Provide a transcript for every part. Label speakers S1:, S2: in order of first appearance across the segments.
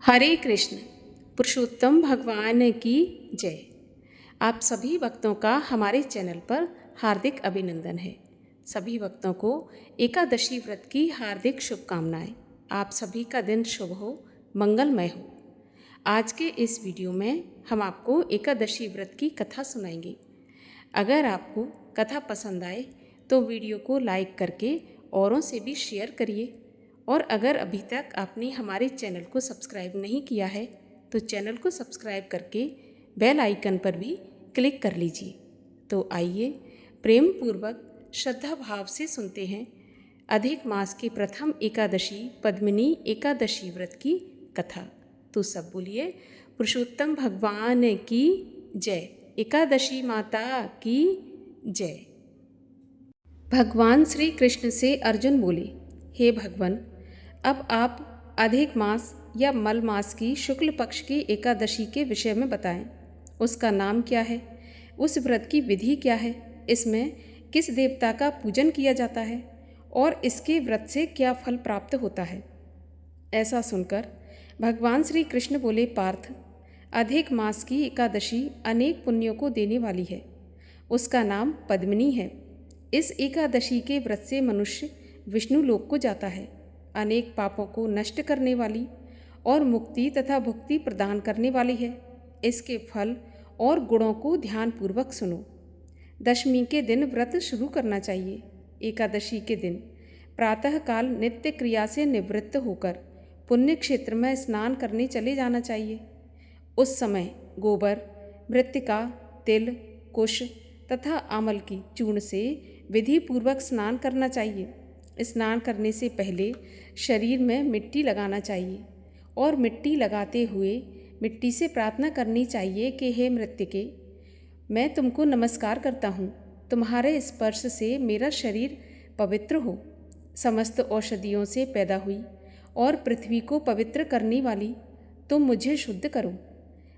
S1: हरे कृष्ण। पुरुषोत्तम भगवान की जय। आप सभी भक्तों का हमारे चैनल पर हार्दिक अभिनंदन है। सभी भक्तों को एकादशी व्रत की हार्दिक शुभकामनाएं। आप सभी का दिन शुभ हो, मंगलमय हो। आज के इस वीडियो में हम आपको एकादशी व्रत की कथा सुनाएंगे। अगर आपको कथा पसंद आए तो वीडियो को लाइक करके औरों से भी शेयर करिए। और अगर अभी तक आपने हमारे चैनल को सब्सक्राइब नहीं किया है तो चैनल को सब्सक्राइब करके बेल आइकन पर भी क्लिक कर लीजिए। तो आइए प्रेम पूर्वक श्रद्धा भाव से सुनते हैं अधिक मास की प्रथम एकादशी पद्मिनी एकादशी व्रत की कथा। तो सब बोलिए पुरुषोत्तम भगवान की जय, एकादशी माता की जय। भगवान श्री कृष्ण से अर्जुन बोले, हे भगवान, अब आप अधिक मास या मल मास की शुक्ल पक्ष की एकादशी के विषय में बताएं। उसका नाम क्या है, उस व्रत की विधि क्या है, इसमें किस देवता का पूजन किया जाता है और इसके व्रत से क्या फल प्राप्त होता है। ऐसा सुनकर भगवान श्री कृष्ण बोले, पार्थ, अधिक मास की एकादशी अनेक पुण्यों को देने वाली है। उसका नाम पद्मिनी है। इस एकादशी के व्रत से मनुष्य विष्णु लोक को जाता है। अनेक पापों को नष्ट करने वाली और मुक्ति तथा भुक्ति प्रदान करने वाली है। इसके फल और गुणों को ध्यानपूर्वक सुनो। दशमी के दिन व्रत शुरू करना चाहिए। एकादशी के दिन प्रातःकाल नित्य क्रिया से निवृत्त होकर पुण्य क्षेत्र में स्नान करने चले जाना चाहिए। उस समय गोबर, मृत्तिका, तिल, कुश तथा आमल की चूर्ण से विधि पूर्वक स्नान करना चाहिए। स्नान करने से पहले शरीर में मिट्टी लगाना चाहिए और मिट्टी लगाते हुए मिट्टी से प्रार्थना करनी चाहिए कि हे मृत्तिके, मैं तुमको नमस्कार करता हूँ। तुम्हारे स्पर्श से मेरा शरीर पवित्र हो। समस्त औषधियों से पैदा हुई और पृथ्वी को पवित्र करने वाली तुम मुझे शुद्ध करो।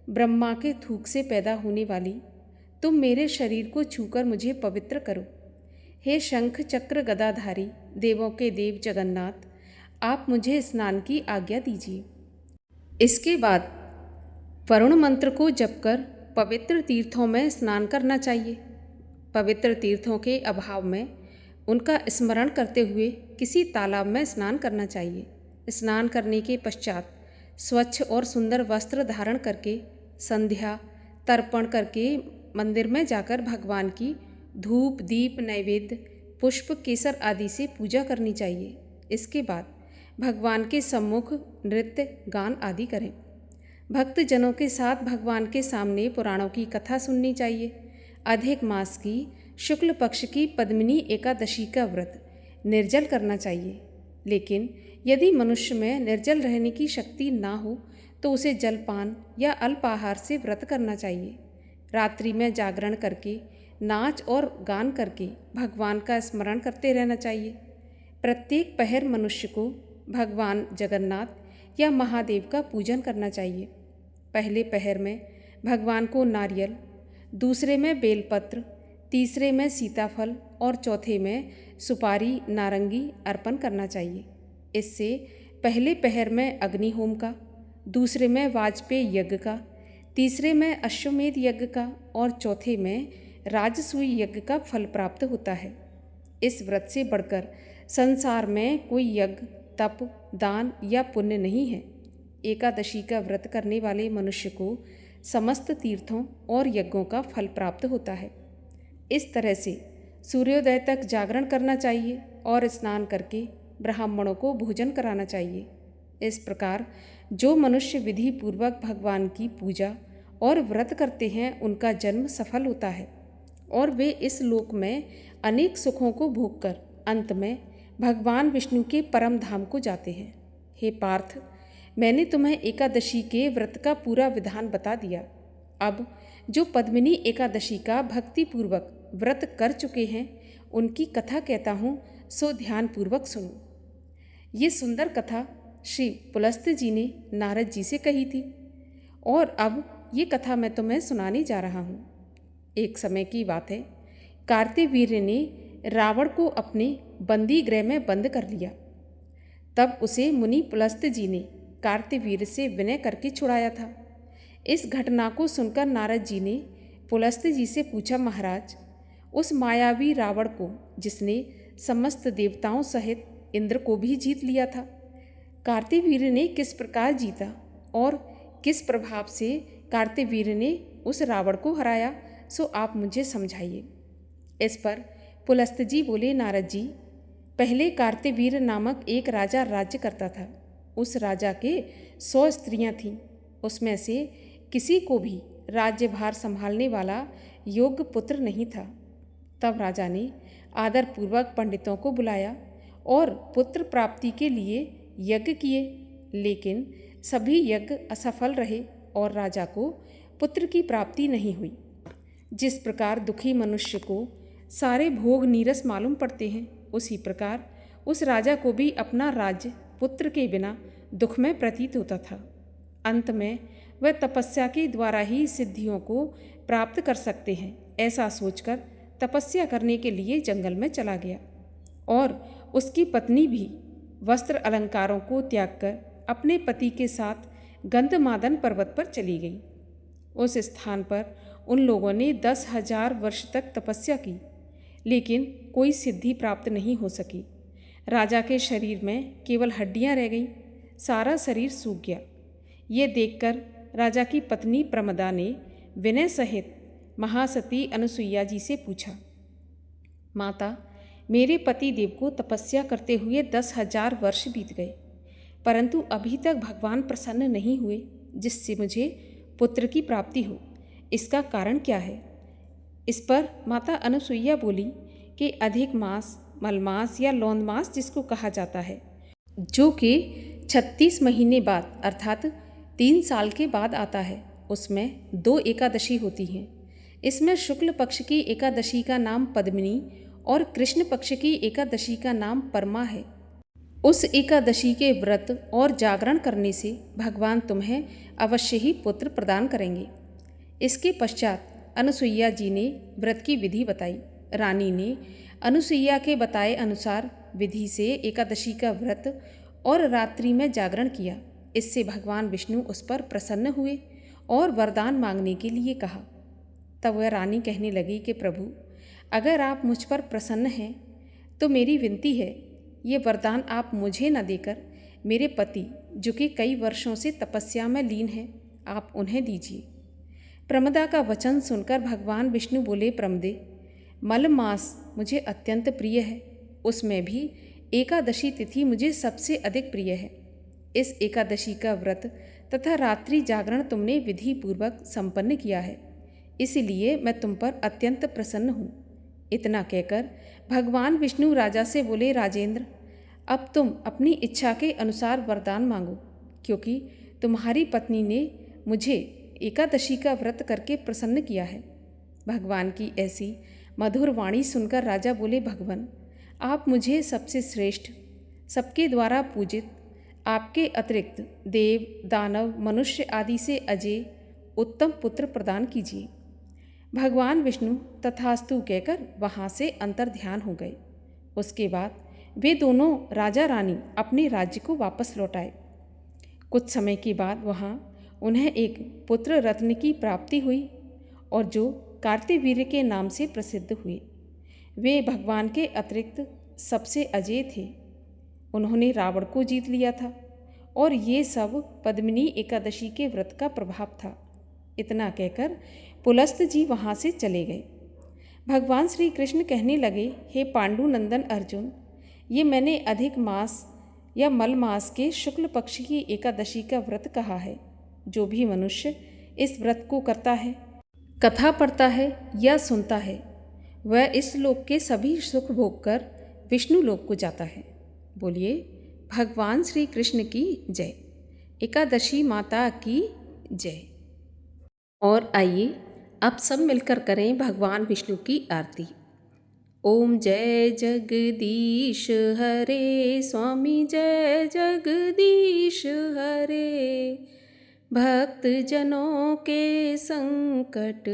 S1: ब्रह्मा के थूक से पैदा होने वाली तुम मेरे शरीर को छूकर मुझे पवित्र करो। हे शंख चक्र गदाधारी देवों के देव जगन्नाथ, आप मुझे स्नान की आज्ञा दीजिए। इसके बाद वरुण मंत्र को जपकर पवित्र तीर्थों में स्नान करना चाहिए। पवित्र तीर्थों के अभाव में उनका स्मरण करते हुए किसी तालाब में स्नान करना चाहिए। स्नान करने के पश्चात स्वच्छ और सुंदर वस्त्र धारण करके संध्या तर्पण करके मंदिर में जाकर भगवान की धूप दीप नैवेद्य पुष्प केसर आदि से पूजा करनी चाहिए। इसके बाद भगवान के सम्मुख नृत्य गान आदि करें। भक्त जनों के साथ भगवान के सामने पुराणों की कथा सुननी चाहिए। अधिक मास की शुक्ल पक्ष की पद्मिनी एकादशी का व्रत निर्जल करना चाहिए। लेकिन यदि मनुष्य में निर्जल रहने की शक्ति ना हो तो उसे जलपान या अल्पाहार से व्रत करना चाहिए। रात्रि में जागरण करके नाच और गान करके भगवान का स्मरण करते रहना चाहिए। प्रत्येक पहर मनुष्य को भगवान जगन्नाथ या महादेव का पूजन करना चाहिए। पहले पहर में भगवान को नारियल, दूसरे में बेलपत्र, तीसरे में सीताफल और चौथे में सुपारी नारंगी अर्पण करना चाहिए। इससे पहले पहर में अग्निहोम का, दूसरे में वाजपेय यज्ञ का, तीसरे में अश्वमेध यज्ञ का और चौथे में राजसूय यज्ञ का फल प्राप्त होता है। इस व्रत से बढ़कर संसार में कोई यज्ञ, तप, दान या पुण्य नहीं है। एकादशी का व्रत करने वाले मनुष्य को समस्त तीर्थों और यज्ञों का फल प्राप्त होता है। इस तरह से सूर्योदय तक जागरण करना चाहिए और स्नान करके ब्राह्मणों को भोजन कराना चाहिए। इस प्रकार जो मनुष्य विधि पूर्वक भगवान की पूजा और व्रत करते हैं उनका जन्म सफल होता है और वे इस लोक में अनेक सुखों को भोगकर अंत में भगवान विष्णु के परम धाम को जाते हैं। हे पार्थ, मैंने तुम्हें एकादशी के व्रत का पूरा विधान बता दिया। अब जो पद्मिनी एकादशी का भक्तिपूर्वक व्रत कर चुके हैं उनकी कथा कहता हूँ, सो ध्यानपूर्वक सुनो। ये सुंदर कथा श्री पुलस्त्य जी ने नारद जी से कही थी और अब ये कथा मैं तुम्हें सुनाने जा रहा हूँ। एक समय की बात है, कार्तिवीर्य ने रावण को अपने बंदी गृह में बंद कर लिया। तब उसे मुनि पुलस्त्य जी ने कार्तवीर्य से विनय करके छुड़ाया था। इस घटना को सुनकर नारद जी ने पुलस्त जी से पूछा, महाराज, उस मायावी रावण को, जिसने समस्त देवताओं सहित इंद्र को भी जीत लिया था, कार्तवीर्य ने किस प्रकार जीता और किस प्रभाव से कार्तवीर्य ने उस रावण को हराया, सो आप मुझे समझाइए। इस पर पुलस्त जी बोले, नारद जी, पहले कार्तवीर्य नामक एक राजा राज्य करता था। उस राजा के 100 स्त्रियां थीं। उसमें से किसी को भी राज्यभार संभालने वाला योग्य पुत्र नहीं था। तब राजा ने आदरपूर्वक पंडितों को बुलाया और पुत्र प्राप्ति के लिए यज्ञ किए, लेकिन सभी यज्ञ असफल रहे और राजा को पुत्र की प्राप्ति नहीं हुई। जिस प्रकार दुखी मनुष्य को सारे भोग नीरस मालूम पड़ते हैं, उसी प्रकार उस राजा को भी अपना राज्य पुत्र के बिना दुखमय प्रतीत होता था। अंत में वह तपस्या के द्वारा ही सिद्धियों को प्राप्त कर सकते हैं, ऐसा सोचकर तपस्या करने के लिए जंगल में चला गया और उसकी पत्नी भी वस्त्र अलंकारों को त्याग कर अपने पति के साथ गंधमादन पर्वत पर चली गई। उस स्थान पर उन लोगों ने 10,000 वर्ष तक तपस्या की, लेकिन कोई सिद्धि प्राप्त नहीं हो सकी। राजा के शरीर में केवल हड्डियां रह गईं, सारा शरीर सूख गया। ये देखकर राजा की पत्नी प्रमदा ने विनय सहित महासती अनुसुईया जी से पूछा, माता, मेरे पति देव को तपस्या करते हुए 10,000 वर्ष बीत गए, परंतु अभी तक भगवान प्रसन्न नहीं हुए जिससे मुझे पुत्र की प्राप्ति हो। इसका कारण क्या है? इस पर माता अनुसुईया बोली कि अधिक मास, मलमास या लौंदमास जिसको कहा जाता है, जो कि 36 महीने बाद अर्थात 3 साल के बाद आता है, उसमें 2 एकादशी होती हैं। इसमें शुक्ल पक्ष की एकादशी का नाम पद्मिनी और कृष्ण पक्ष की एकादशी का नाम परमा है। उस एकादशी के व्रत और जागरण करने से भगवान तुम्हें अवश्य ही पुत्र प्रदान करेंगे। इसके पश्चात अनुसुईया जी ने व्रत की विधि बताई। रानी ने अनुसुईया के बताए अनुसार विधि से एकादशी का व्रत और रात्रि में जागरण किया। इससे भगवान विष्णु उस पर प्रसन्न हुए और वरदान मांगने के लिए कहा। तब वह रानी कहने लगी कि प्रभु, अगर आप मुझ पर प्रसन्न हैं तो मेरी विनती है, ये वरदान आप मुझे न देकर मेरे पति, जो कि कई वर्षों से तपस्या में लीन हैं, आप उन्हें दीजिए। प्रमदा का वचन सुनकर भगवान विष्णु बोले, प्रमदे, मल मास मुझे अत्यंत प्रिय है, उसमें भी एकादशी तिथि मुझे सबसे अधिक प्रिय है। इस एकादशी का व्रत तथा रात्रि जागरण तुमने विधि पूर्वक संपन्न किया है, इसलिए मैं तुम पर अत्यंत प्रसन्न हूँ। इतना कहकर भगवान विष्णु राजा से बोले, राजेंद्र, अब तुम अपनी इच्छा के अनुसार वरदान मांगो, क्योंकि तुम्हारी पत्नी ने मुझे एकादशी का व्रत करके प्रसन्न किया है। भगवान की ऐसी मधुर वाणी सुनकर राजा बोले, भगवान, आप मुझे सबसे श्रेष्ठ, सबके द्वारा पूजित, आपके अतिरिक्त देव, दानव, मनुष्य आदि से अजय उत्तम पुत्र प्रदान कीजिए। भगवान विष्णु तथास्तु कहकर वहाँ से अंतर्ध्यान हो गए। उसके बाद वे दोनों राजा रानी अपने राज्य को वापस लौट आए। कुछ समय के बाद वहाँ उन्हें एक पुत्र रत्न की प्राप्ति हुई और जो कार्तवीर्य के नाम से प्रसिद्ध हुए। वे भगवान के अतिरिक्त सबसे अजेय थे। उन्होंने रावण को जीत लिया था और ये सब पद्मिनी एकादशी के व्रत का प्रभाव था। इतना कहकर पुलस्त जी वहाँ से चले गए। भगवान श्री कृष्ण कहने लगे, हे पांडु नंदन अर्जुन, ये मैंने अधिक मास या मल मास के शुक्ल पक्ष की एकादशी का व्रत कहा है। जो भी मनुष्य इस व्रत को करता है, कथा पढ़ता है या सुनता है, वह इस लोक के सभी सुख भोग कर विष्णु लोक को जाता है। बोलिए भगवान श्री कृष्ण की जय। एकादशी माता की जय। और आइए अब सब मिलकर करें भगवान विष्णु की आरती। ओम जय जगदीश हरे, स्वामी जय जगदीश हरे। भक्त जनों के संकट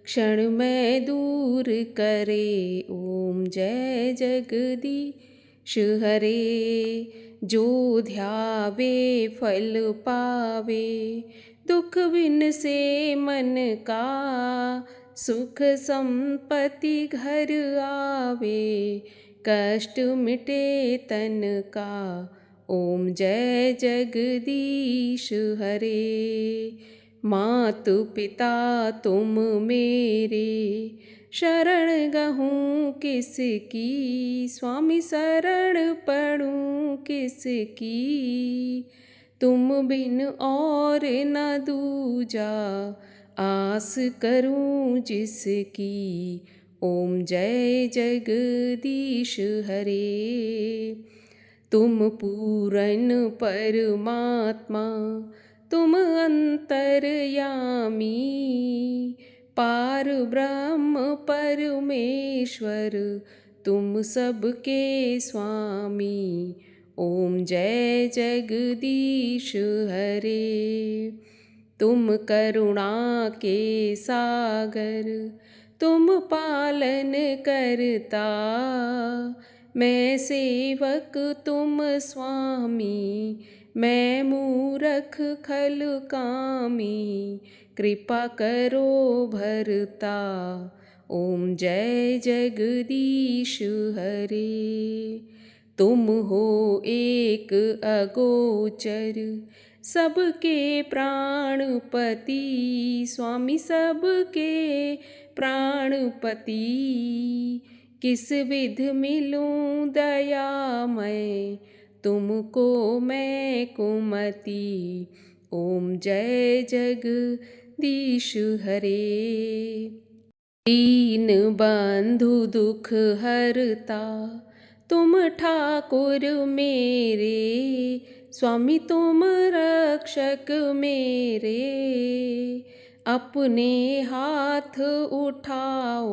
S1: क्षण में दूर करे। ओम जय जगदीश हरे। जो ध्यावे फल पावे, दुख बिन से मन का, सुख संपत्ति घर आवे, कष्ट मिटे तन का। ओम जय जगदीश हरे। मातु पिता तुम मेरे, शरण गहूँ किसकी, स्वामी शरण पढ़ूँ किसकी, तुम बिन और न दूजा, आस करूँ जिसकी। ओम जय जगदीश हरे। तुम पूरन परमात्मा, तुम अंतर्यामी, पार ब्रह्म परमेश्वर, तुम सबके स्वामी। ओम जय जगदीश हरे। तुम करुणा के सागर, तुम पालन करता, मैं सेवक तुम स्वामी, मैं मूरख खल कामी, कृपा करो भरता। ओम जय जगदीश हरे। तुम हो एक अगोचर, सबके प्राणपति, स्वामी सबके प्राणपति, किस विध मिलूं दयामय, तुमको मैं कुमति। ओम जय जगदीश हरे। दीन बंधु दुख हरता, तुम ठाकुर मेरे, स्वामी तुम रक्षक मेरे। अपने हाथ उठाओ,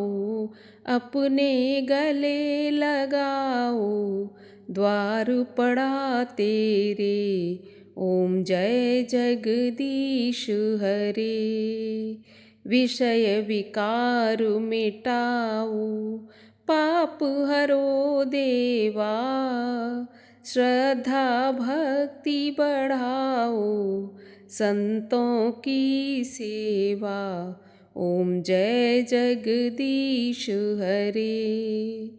S1: अपने गले लगाओ, द्वार पड़ा तेरे। ओम जय जगदीश हरे। विषय विकार मिटाओ, पाप हरो देवा, श्रद्धा भक्ति बढ़ाओ, संतों की सेवा। ओम जय जगदीश हरे।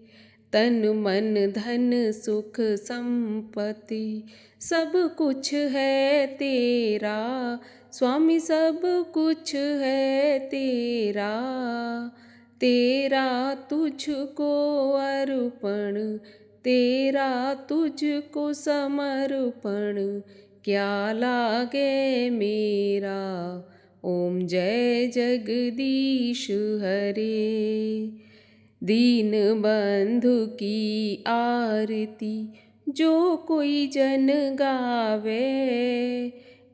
S1: तन मन धन सुख संपत्ति, सब कुछ है तेरा, स्वामी सब कुछ है तेरा। तेरा तुझको अर्पण, तेरा तुझको समर्पण, क्या लागे मेरा। ओम जय जगदीश हरे। दीन बंधु की आरती, जो कोई जन गावे,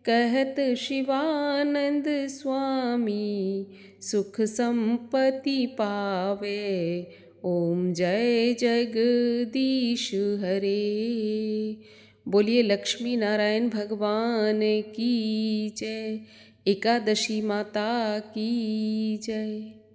S1: कहत शिवानंद स्वामी, सुख संपत्ति पावे। ओम जय जगदीश हरे। बोलिए लक्ष्मी नारायण भगवान की जय। एकादशी माता की जय।